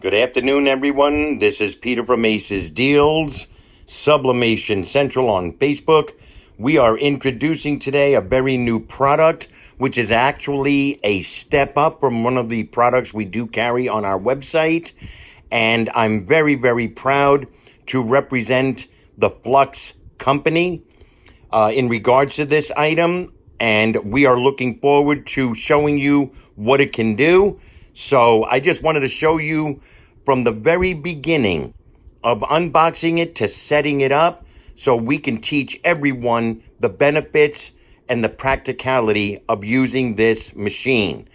Good afternoon, everyone. This is Peter from ACES Deals, Sublimation Central on Facebook. We are introducing today a very new product, which is actually a step up from one of the products we do carry on our website. And I'm very, very proud to represent the FLUX company in regards to this item. And we are looking forward to showing you what it can do. So I just wanted to show you from the very beginning of unboxing it to setting it up so we can teach everyone the benefits and the practicality of using this machine.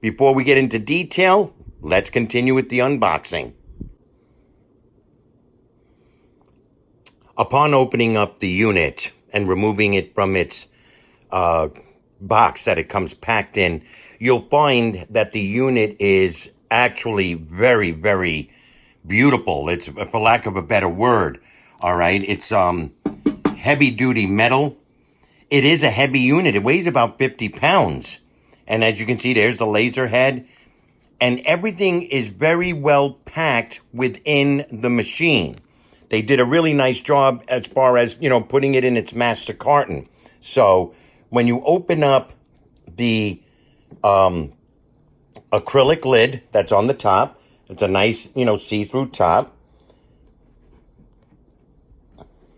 Before we get into detail, let's continue with the unboxing. Upon opening up the unit and removing it from its box that it comes packed in, you'll find that the unit is actually very, very beautiful. It's, for lack of a better word, all right? It's heavy-duty metal. It is a heavy unit. It weighs about 50 pounds. And as you can see, there's the laser head. And everything is very well packed within the machine. They did a really nice job as far as, putting it in its master carton. So when you open up the acrylic lid that's on the top, it's a nice, see-through top.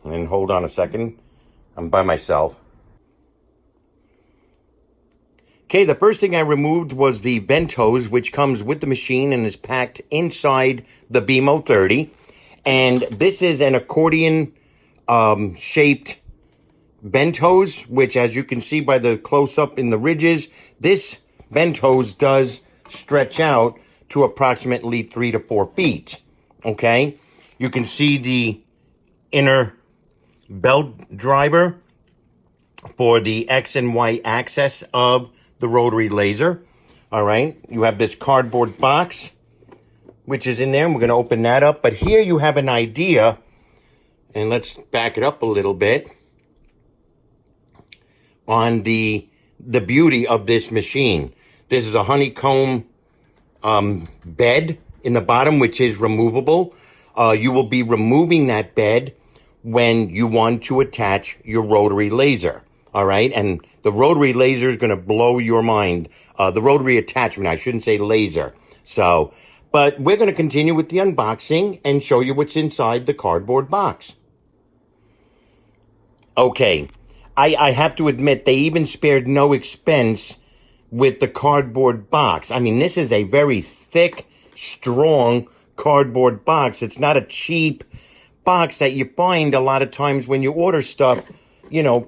And hold on a second. I'm by myself. Okay, the first thing I removed was the bent hose, which comes with the machine and is packed inside the beamo 30. And this is an accordion shaped bent hose, which, as you can see by the close-up in the ridges, this bent hose does stretch out to approximately 3 to 4 feet. Okay, you can see the inner belt driver for the X and Y axis of the rotary laser. All right, you have this cardboard box which is in there, and we're going to open that up. But here you have an idea, and let's back it up a little bit, on the beauty of this machine. This is a honeycomb bed in the bottom, which is removable. You will be removing that bed when you want to attach your rotary laser. All right, and the rotary laser is going to blow your mind. The rotary attachment, I shouldn't say laser. So, but we're going to continue with the unboxing and show you what's inside the cardboard box. Okay, I have to admit, they even spared no expense with the cardboard box. I mean, this is a very thick, strong cardboard box. It's not a cheap box that you find a lot of times when you order stuff,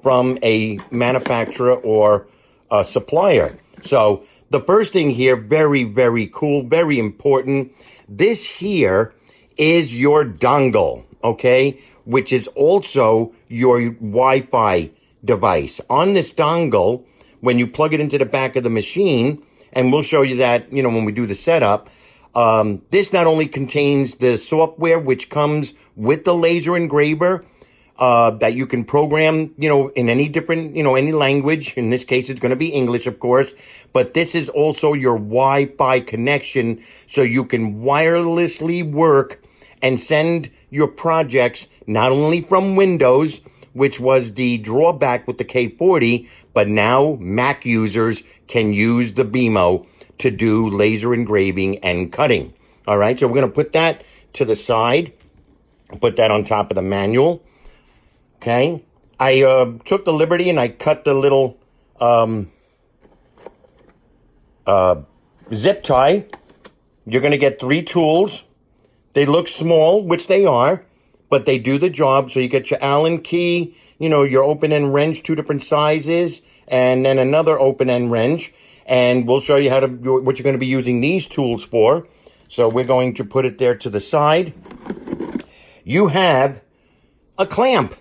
from a manufacturer or a supplier. So the first thing here, very, very cool, very important. This here is your dongle, okay, which is also your Wi-Fi device. On this dongle, when you plug it into the back of the machine, and we'll show you that, when we do the setup, this not only contains the software which comes with the laser engraver, that you can program, in any different, any language. In this case, it's going to be English, of course. But this is also your Wi-Fi connection, so you can wirelessly work and send your projects not only from Windows, which was the drawback with the K40, but now Mac users can use the beamo to do laser engraving and cutting. All right, so we're going to put that to the side, put that on top of the manual. Okay, I took the liberty and I cut the little zip tie. You're going to get 3 tools. They look small, which they are, but they do the job. So you get your Allen key, your open-end wrench, 2 different sizes, and then another open-end wrench. And we'll show you what you're going to be using these tools for. So we're going to put it there to the side. You have a clamp.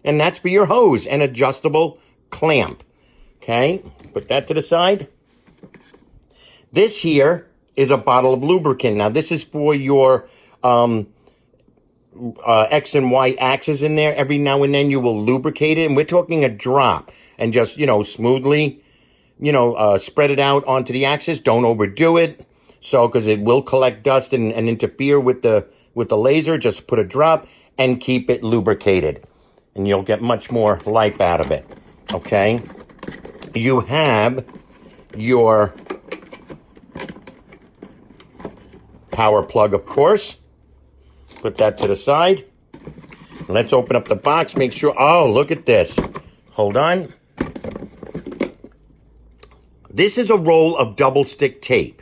And that's for your hose, an adjustable clamp. Okay, put that to the side. This here is a bottle of lubricant. Now, this is for your X and Y axis in there. Every now and then you will lubricate it. And we're talking a drop. And just, smoothly, spread it out onto the axis. Don't overdo it. So, because it will collect dust and interfere with the laser, just put a drop and keep it lubricated. And you'll get much more life out of it, okay? You have your power plug, of course. Put that to the side. Let's open up the box, make sure, oh, look at this. Hold on. This is a roll of double stick tape.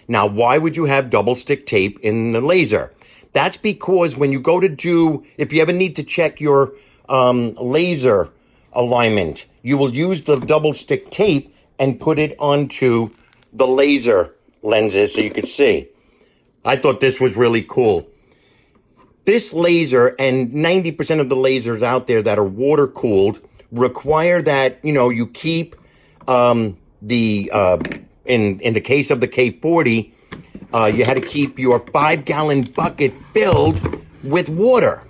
Now, why would you have double stick tape in the laser? That's because when you go to do, if you ever need to check your laser alignment, you will use the double stick tape and put it onto the laser lenses so you could see. I thought this was really cool. This laser, and 90% of the lasers out there that are water cooled, require that, you keep in the case of the K40, you had to keep your 5-gallon bucket filled with water.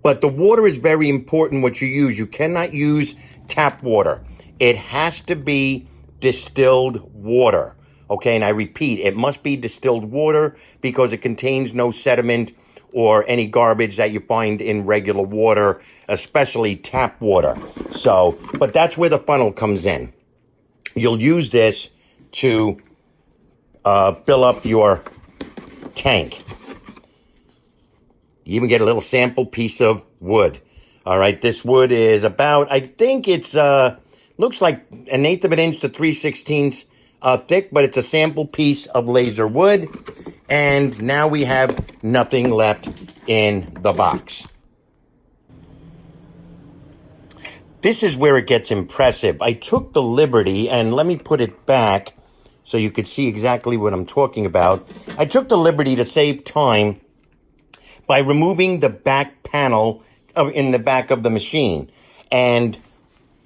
But the water is very important what you use. You cannot use tap water. It has to be distilled water. Okay, and I repeat, it must be distilled water because it contains no sediment or any garbage that you find in regular water, especially tap water. So, but that's where the funnel comes in. You'll use this to fill up your tank. You even get a little sample piece of wood. All right, this wood is about, I think it's, looks like 1/8 of an inch to 3/16 thick, but it's a sample piece of laser wood. And now we have nothing left in the box. This is where it gets impressive. I took the liberty, and let me put it back so you could see exactly what I'm talking about. I took the liberty to save time by removing the back panel in the back of the machine. And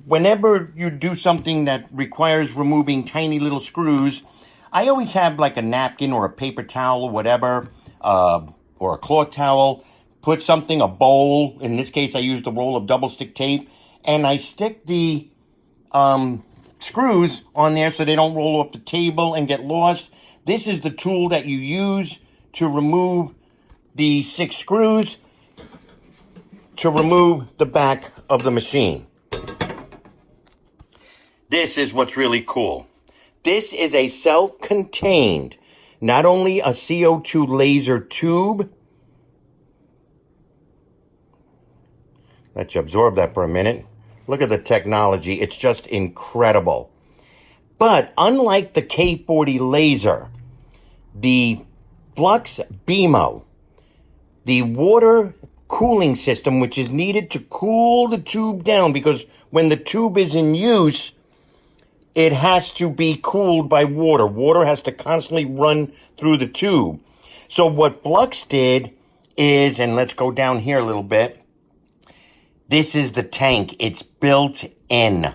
whenever you do something that requires removing tiny little screws, I always have like a napkin or a paper towel or whatever, or a cloth towel. Put something, a bowl. In this case, I used a roll of double stick tape. And I stick the screws on there so they don't roll off the table and get lost. This is the tool that you use to remove the 6 screws to remove the back of the machine. This is what's really cool. This is a self-contained, not only a CO2 laser tube. Let you absorb that for a minute. Look at the technology. It's just incredible. But unlike the K40 laser, the FLUX beamo, the water cooling system, which is needed to cool the tube down, because when the tube is in use, it has to be cooled by water. Water has to constantly run through the tube. So what FLUX did is, and let's go down here a little bit, this is the tank. It's built in.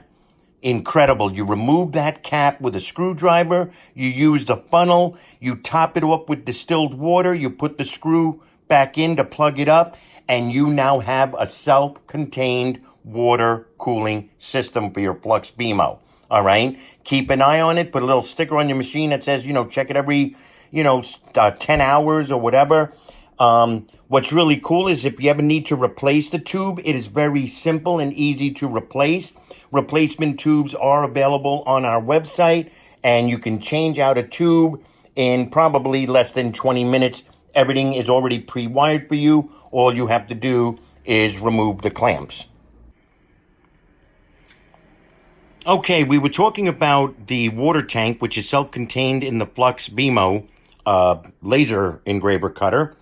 Incredible. You remove that cap with a screwdriver. You use the funnel. You top it up with distilled water. You put the screw back in to plug it up. And you now have a self-contained water cooling system for your FLUX beamo. All right? Keep an eye on it. Put a little sticker on your machine that says, check it every, 10 hours or whatever. What's really cool is if you ever need to replace the tube, it is very simple and easy to replace. Replacement tubes are available on our website, and you can change out a tube in probably less than 20 minutes. Everything is already pre-wired for you. All you have to do is remove the clamps. Okay, we were talking about the water tank, which is self-contained in the FLUX beamo laser engraver cutter.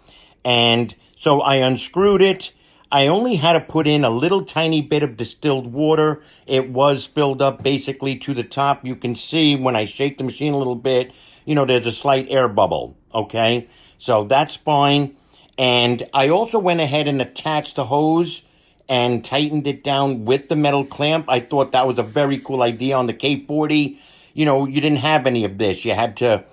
And so I unscrewed it. I only had to put in a little tiny bit of distilled water. It was filled up basically to the top. You can see when I shake the machine a little bit, there's a slight air bubble, okay? So that's fine. And I also went ahead and attached the hose and tightened it down with the metal clamp. I thought that was a very cool idea. On the K40, you didn't have any of this. You had to,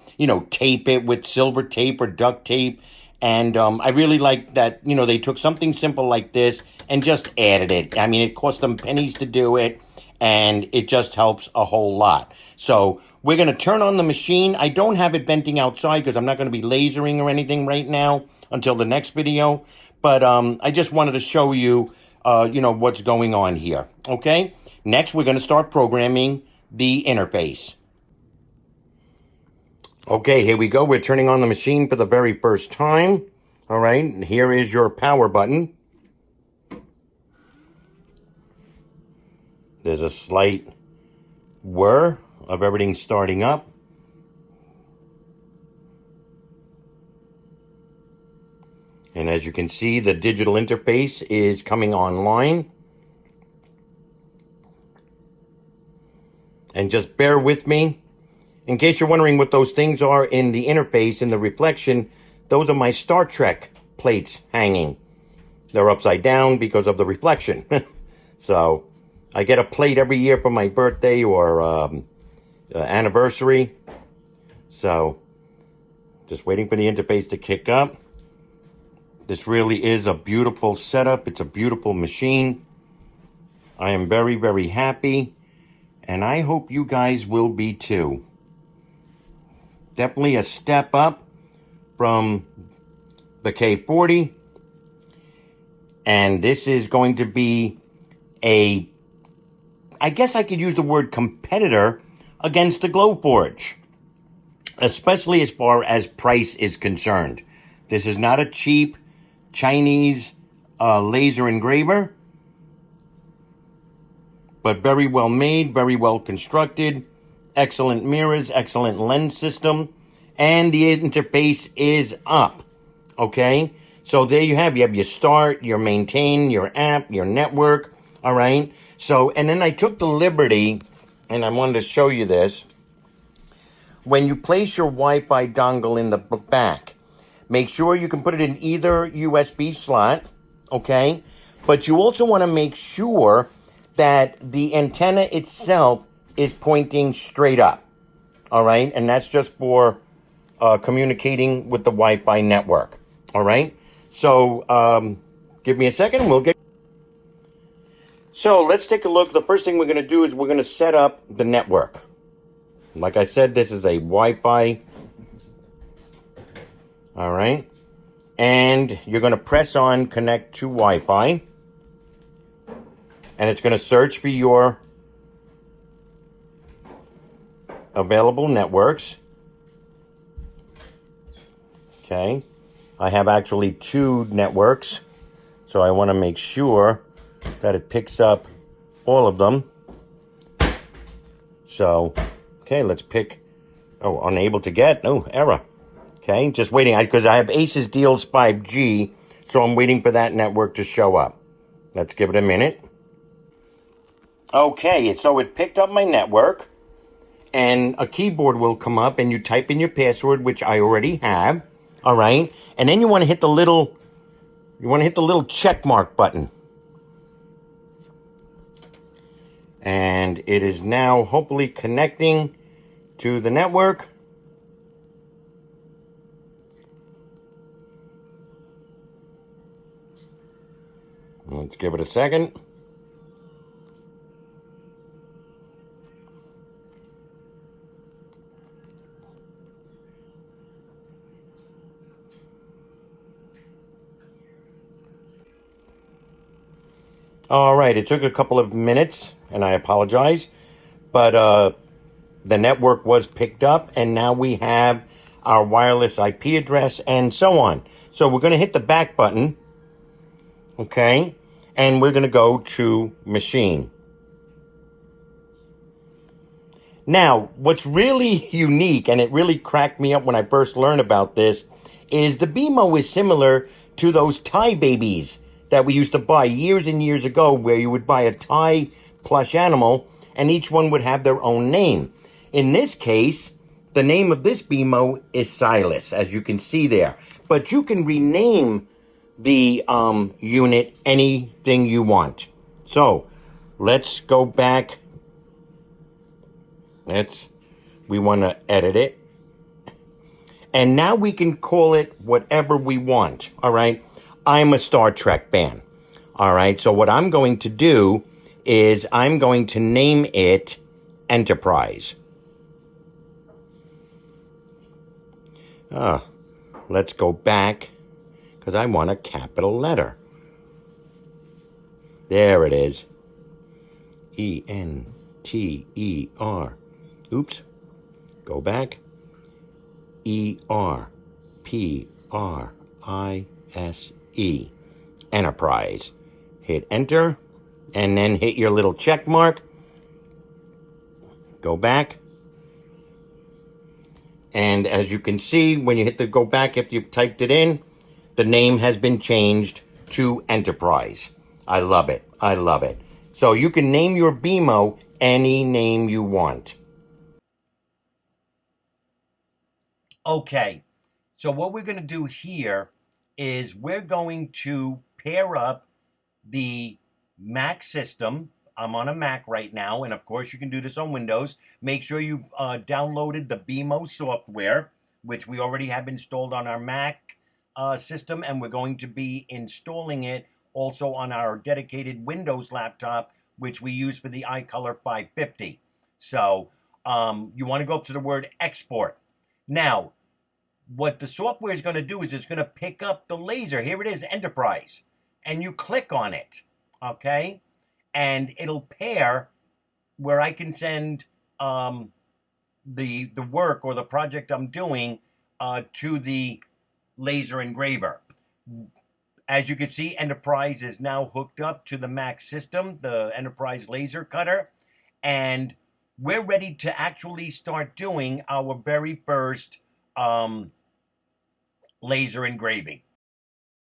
tape it with silver tape or duct tape. And I really like that, they took something simple like this and just added it. I mean, it cost them pennies to do it. and it just helps a whole lot. So we're going to turn on the machine. I don't have it venting outside because I'm not going to be lasering or anything right now until the next video. But I just wanted to show you, what's going on here. Okay. Next, we're going to start programming the interface. Okay, here we go. We're turning on the machine for the very first time. All right. Here is your power button. There's a slight whir of everything starting up. And as you can see, the digital interface is coming online. And just bear with me. In case you're wondering what those things are in the interface, in the reflection, those are my Star Trek plates hanging. They're upside down because of the reflection. So I get a plate every year for my birthday or anniversary. So just waiting for the interface to kick up. This really is a beautiful setup. It's a beautiful machine. I am very, very happy. And I hope you guys will be too. Definitely a step up from the K40. And this is going to be I guess I could use the word competitor against the Glowforge, especially as far as price is concerned. This is not a cheap Chinese laser engraver, but very well made, very well constructed, excellent mirrors, excellent lens system, and the interface is up. Okay, so there you have your start, your maintain, your app, your network. All right. So, and then I took the liberty, and I wanted to show you this. When you place your Wi-Fi dongle in the back, make sure you can put it in either USB slot, okay? But you also want to make sure that the antenna itself is pointing straight up, all right? And that's just for communicating with the Wi-Fi network, all right? So, give me a second, we'll get... So let's take a look. The first thing we're going to do is we're going to set up the network. Like I said, this is a Wi-Fi. All right. And you're going to press on connect to Wi-Fi. And it's going to search for your available networks. Okay. I have actually 2 networks. So I want to make sure that it picks up all of them. So, okay, let's pick, unable to get, error. Okay, just waiting, because I have ACES Deals 5G, so I'm waiting for that network to show up. Let's give it a minute. Okay, so it picked up my network, and a keyboard will come up, and you type in your password, which I already have, all right? And then you want to hit the little check mark button. And it is now hopefully connecting to the network. Let's give it a second. All right, it took a couple of minutes, and I apologize, but the network was picked up, and now we have our wireless IP address and so on. So we're going to hit the back button, okay, and we're going to go to machine. Now, what's really unique, and it really cracked me up when I first learned about this, is the beamo is similar to those Thai babies that we used to buy years and years ago, where you would buy a Thai plush animal and each one would have their own name. In this case, the name of this beamo is Silas, as you can see there. But you can rename the unit anything you want. So let's go back. We want to edit it. And now we can call it whatever we want, all right? I'm a Star Trek fan, all right? So what I'm going to do is I'm going to name it Enterprise. Let's go back because I want a capital letter. There it is. E-N-T-E-R. Oops. Go back. E-R-P-R-I-S-E. Enterprise. Hit enter and then hit your little check mark. Go back. And as you can see, when you hit the go back after you've typed it in, the name has been changed to Enterprise. I love it. I love it. So you can name your beamo any name you want. Okay, so what we're going to do here is we're going to pair up the Mac system. I'm on a Mac right now, and of course you can do this on Windows. Make sure you downloaded the beamo software, which we already have installed on our Mac system, and we're going to be installing it also on our dedicated Windows laptop, which we use for the iColor 550. So you want to go up to the word export. Now, what the software is going to do is it's going to pick up the laser. Here it is, Enterprise. And you click on it, okay? And it'll pair where I can send the work or the project I'm doing to the laser engraver. As you can see, Enterprise is now hooked up to the Mac system, the Enterprise laser cutter. And we're ready to actually start doing our very first laser engraving.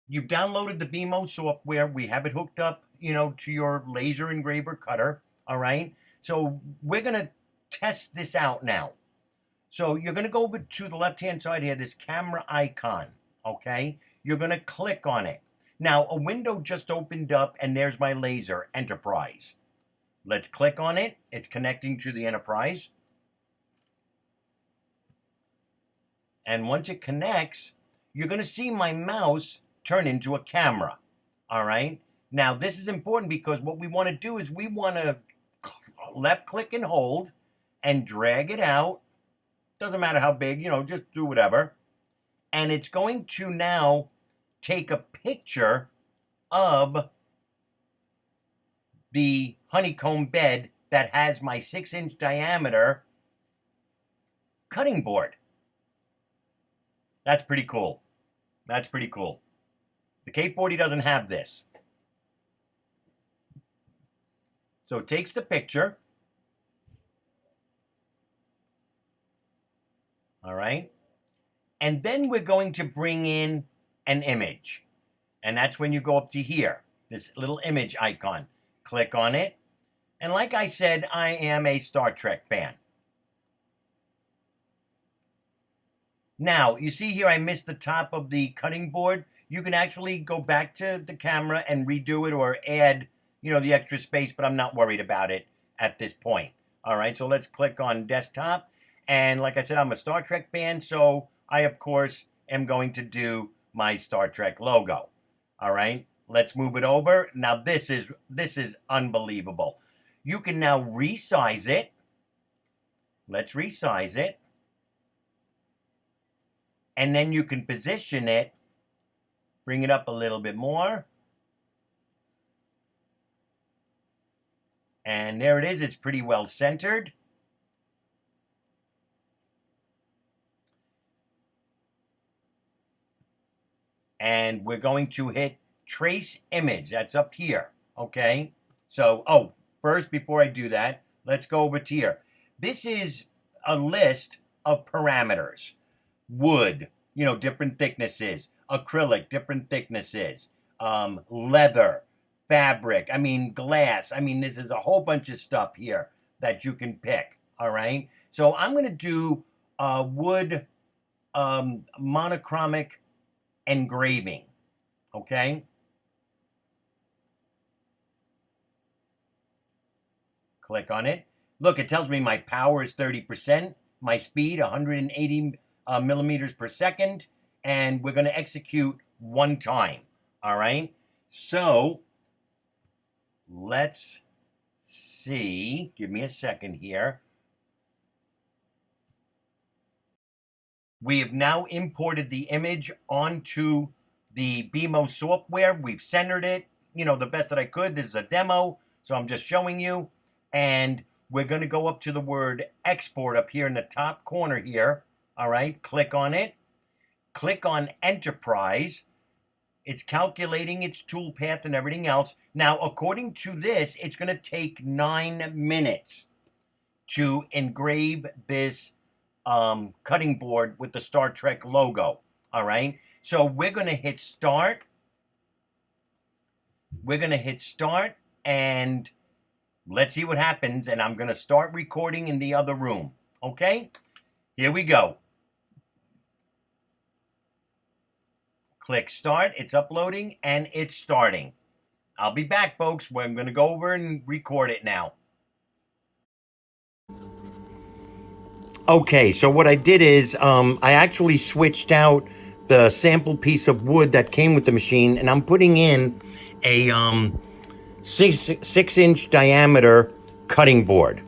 You've downloaded the beamo software. We have it hooked up, to your laser engraver cutter. All right. So we're going to test this out now. So you're going to go over to the left-hand side here, this camera icon. Okay. You're going to click on it. Now, a window just opened up and there's my laser, Enterprise. Let's click on it. It's connecting to the Enterprise. And once it connects, you're going to see my mouse turn into a camera. All right. Now, this is important because what we want to do is we want to left click and hold and drag it out. Doesn't matter how big, just do whatever. And it's going to now take a picture of the honeycomb bed that has my 6-inch diameter cutting board. That's pretty cool. That's pretty cool. The K40 doesn't have this. So it takes the picture. All right. And then we're going to bring in an image. And that's when you go up to here, this little image icon. Click on it. And like I said, I am a Star Trek fan. Now, you see here I missed the top of the cutting board. You can actually go back to the camera and redo it or add, the extra space, but I'm not worried about it at this point. All right, so let's click on desktop. And like I said, I'm a Star Trek fan, so I, of course, am going to do my Star Trek logo. All right, let's move it over. Now, this is unbelievable. You can now resize it. Let's resize it. And then you can position it, bring it up a little bit more. And there it is. It's pretty well centered. And we're going to hit trace image. That's up here. Okay. So, first, before I do that, let's go over to here. This is a list of parameters. Wood, different thicknesses. Acrylic, different thicknesses. Leather, fabric, glass. This is a whole bunch of stuff here that you can pick. All right. So I'm going to do wood monochromic engraving. Okay. Click on it. Look, it tells me my power is 30%, my speed 180 millimeters per second, and we're going to execute one time. All right. So let's see. Give me a second here. We have now imported the image onto the beamo software. We've centered it, the best that I could. This is a demo, so I'm just showing you. And we're going to go up to the word export up here in the top corner here. All right, click on it. Click on Enterprise. It's calculating its toolpath and everything else. Now, according to this, it's going to take 9 minutes to engrave this cutting board with the Star Trek logo. All right. So we're going to hit start. We're going to hit start and let's see what happens. And I'm going to start recording in the other room. Okay. Here we go. Click start. It's uploading and it's starting. I'll be back, folks. I'm going to go over and record it now. Okay, so what I did is I actually switched out the sample piece of wood that came with the machine, and I'm putting in a 6-inch diameter cutting board.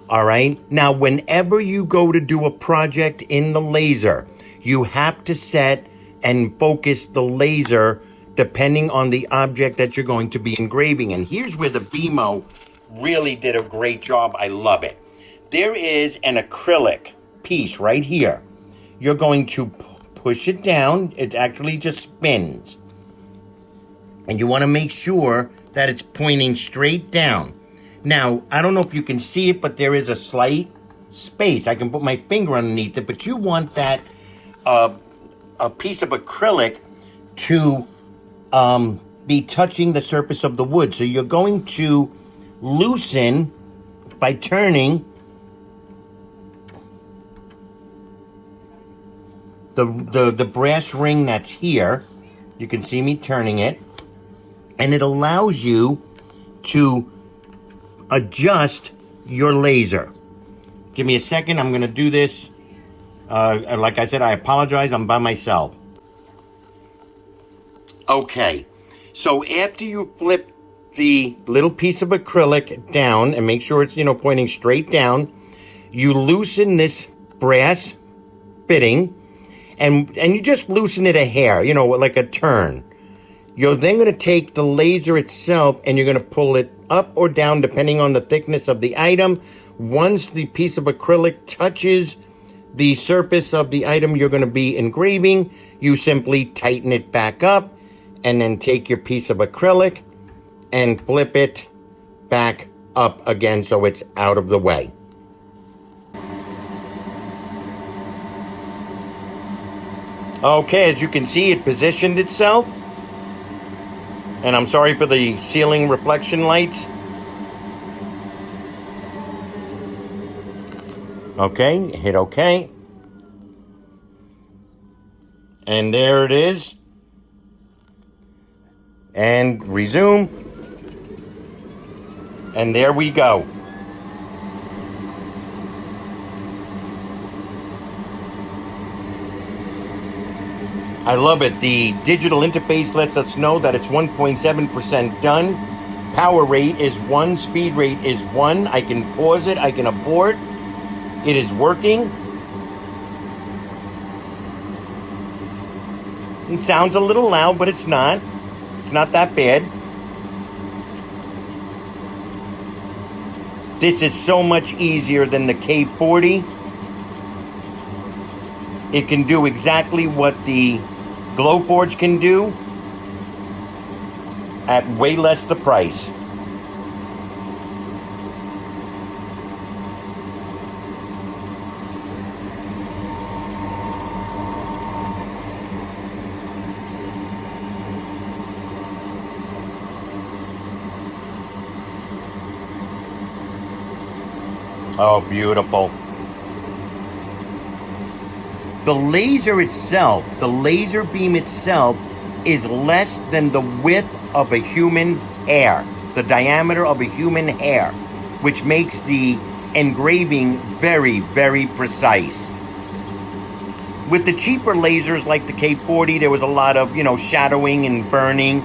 All right. Now, whenever you go to do a project in the laser, you have to set and focus the laser depending on the object that you're going to be engraving. And here's where the beamo really did a great job. I love it. There is an acrylic piece right here. You're going to push it down. It actually just spins. And you want to make sure that it's pointing straight down. Now, I don't know if you can see it, but there is a slight space. I can put my finger underneath it, but you want that a piece of acrylic to be touching the surface of the wood. So you're going to loosen by turning the brass ring that's here. You can see me turning it, and it allows you to adjust your laser. Give me a second. I'm going to do this. Like I said, I apologize. I'm by myself. Okay. So after you flip the little piece of acrylic down and make sure it's, pointing straight down, you loosen this brass fitting and you just loosen it a hair, like a turn. You're then going to take the laser itself and you're going to pull it up or down depending on the thickness of the item. Once the piece of acrylic touches the surface of the item you're going to be engraving, you simply tighten it back up and then take your piece of acrylic and flip it back up again so it's out of the way. Okay, as you can see, it positioned itself. And I'm sorry for the ceiling reflection lights. Okay, hit OK. And there it is. And resume. And there we go. I love it. The digital interface lets us know that it's 1.7% done. Power rate is 1. Speed rate is 1. I can pause it. I can abort. It is working. It sounds a little loud, but it's not. It's not that bad. This is so much easier than the K40. It can do exactly what the Glowforge can do at way less the price. Oh, beautiful. The laser itself, the laser beam itself, is less than the width of a human hair, the diameter of a human hair, which makes the engraving very, very precise. With the cheaper lasers like the K40, there was a lot of, shadowing and burning.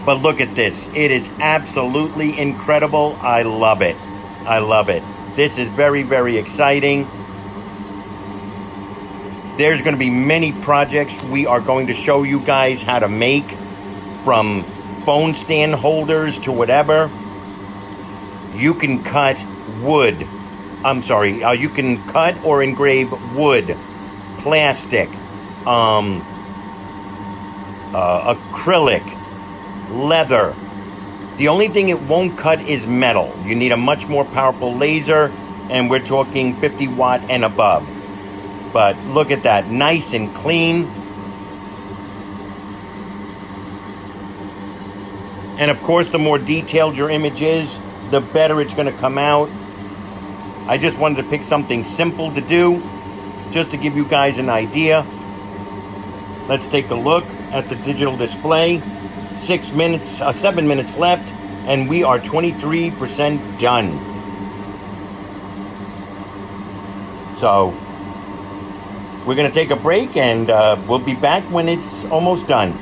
But look at this. It is absolutely incredible. I love it. I love it. This is very, very exciting. There's going to be many projects we are going to show you guys how to make, from phone stand holders to whatever. You can cut wood. You can cut or engrave wood, plastic, acrylic, leather. The only thing it won't cut is metal. You need a much more powerful laser, and we're talking 50 watt and above. But look at that, nice and clean. And of course, the more detailed your image is, the better it's going to come out. I just wanted to pick something simple to do, just to give you guys an idea. Let's take a look at the digital display. 7 minutes left, and we are 23% done. So we're going to take a break, and we'll be back when it's almost done.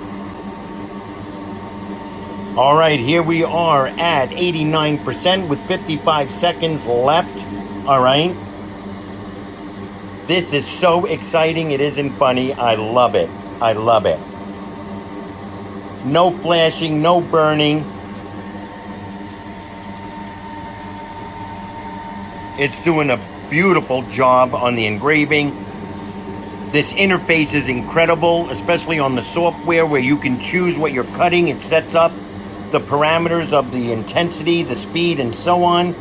All right, here we are at 89% with 55 seconds left. All right. This is so exciting. It isn't funny. I love it. I love it. No flashing, no burning. It's doing a beautiful job on the engraving. This interface is incredible, especially on the software where you can choose what you're cutting. It sets up the parameters of the intensity, the speed, and so on.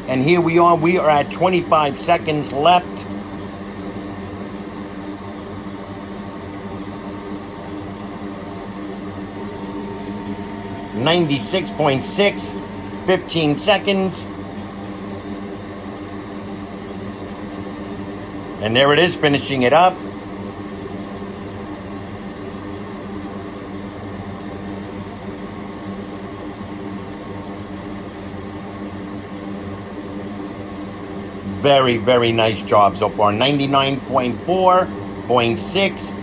And here we are at 25 seconds left. .6, 15 seconds. And there it is, finishing it up. Very, very nice job so far. 99.4, 0.6,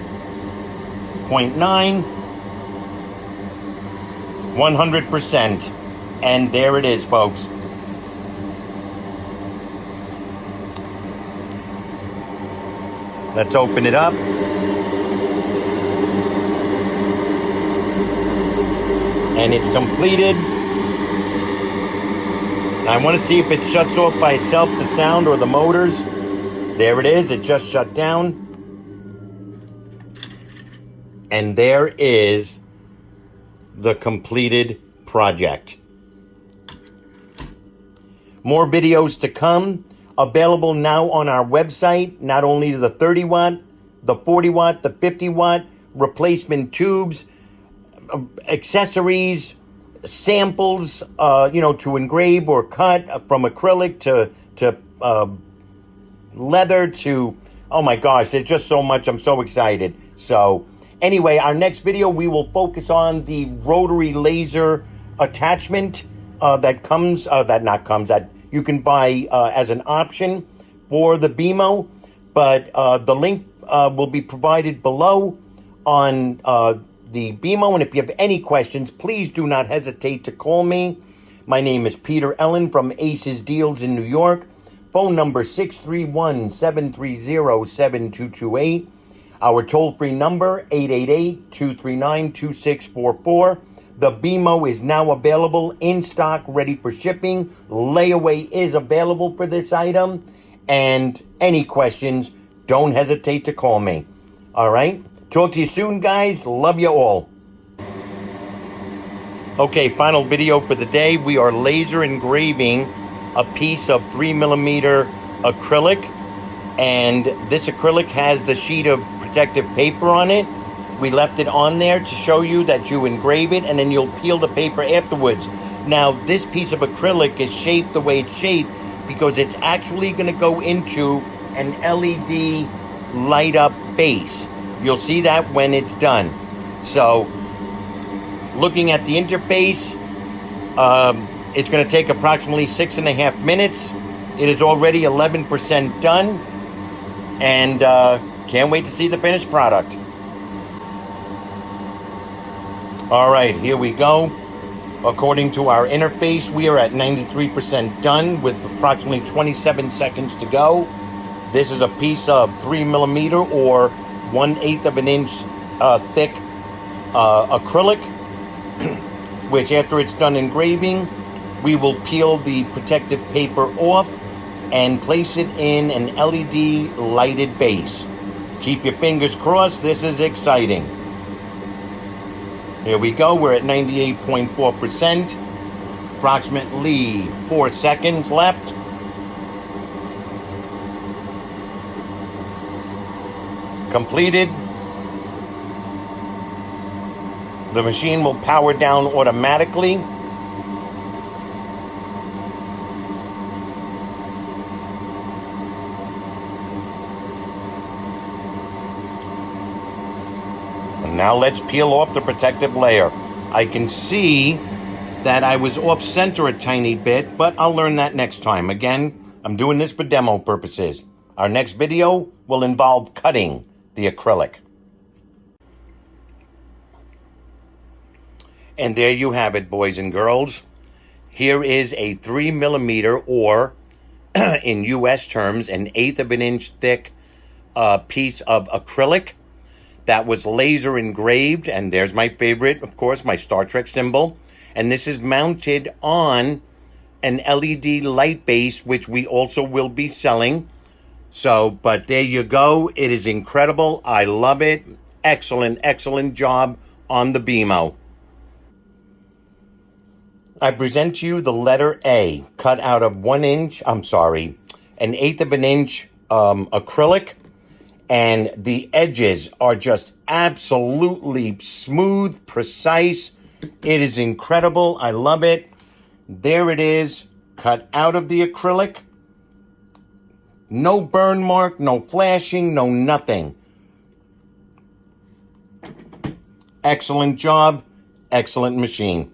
0.9. 100%. And there it is, folks. Let's open it up. And it's completed. I want to see if it shuts off by itself, the sound or the motors. There it is. It just shut down. And there is the completed project. More videos to come, available now on our website. Not only the 30 watt, the 40 watt, the 50 watt, replacement tubes, accessories, samples, to engrave or cut, from acrylic to leather to, oh my gosh, there's just so much. I'm so excited. So anyway, our next video, we will focus on the rotary laser attachment that you can buy as an option for the beamo. But the link will be provided below on the beamo. And if you have any questions, please do not hesitate to call me. My name is Peter Ellen from ACES Deals in New York. Phone number 631-730-7228. Our toll-free number, 888-239-2644. The beamo is now available in stock, ready for shipping. Layaway is available for this item. And any questions, don't hesitate to call me. All right? Talk to you soon, guys. Love you all. Okay, final video for the day. We are laser engraving a piece of 3mm acrylic. And this acrylic has the sheet of protective paper on it. We left it on there to show you that you engrave it and then you'll peel the paper afterwards. Now, this piece of acrylic is shaped the way it's shaped because it's actually going to go into an LED light up base. You'll see that when it's done. So, looking at the interface, it's going to take approximately 6.5 minutes. It is already 11% done. And can't wait to see the finished product. All right, here we go. According to our interface, we are at 93% done with approximately 27 seconds to go. This is a piece of 3mm or 1/8 of an inch thick acrylic, which after it's done engraving, we will peel the protective paper off and place it in an LED lighted base. Keep your fingers crossed, this is exciting. Here we go, we're at 98.4%, approximately 4 seconds left. Completed. The machine will power down automatically. And now let's peel off the protective layer. I can see that I was off center a tiny bit, but I'll learn that next time. Again, I'm doing this for demo purposes. Our next video will involve cutting the acrylic. And there you have it, boys and girls. Here is a 3mm or, in US terms, an 1/8 of an inch thick piece of acrylic that was laser engraved. And there's my favorite, of course, my Star Trek symbol. And this is mounted on an LED light base, which we also will be selling. So, but there you go. It is incredible. I love it. Excellent, excellent job on the beamo. I present to you the letter A, cut out of an 1/8 of an inch acrylic. And the edges are just absolutely smooth, precise. It is incredible. I love it. There it is, cut out of the acrylic. No burn mark, no flashing, no nothing. Excellent job, excellent machine.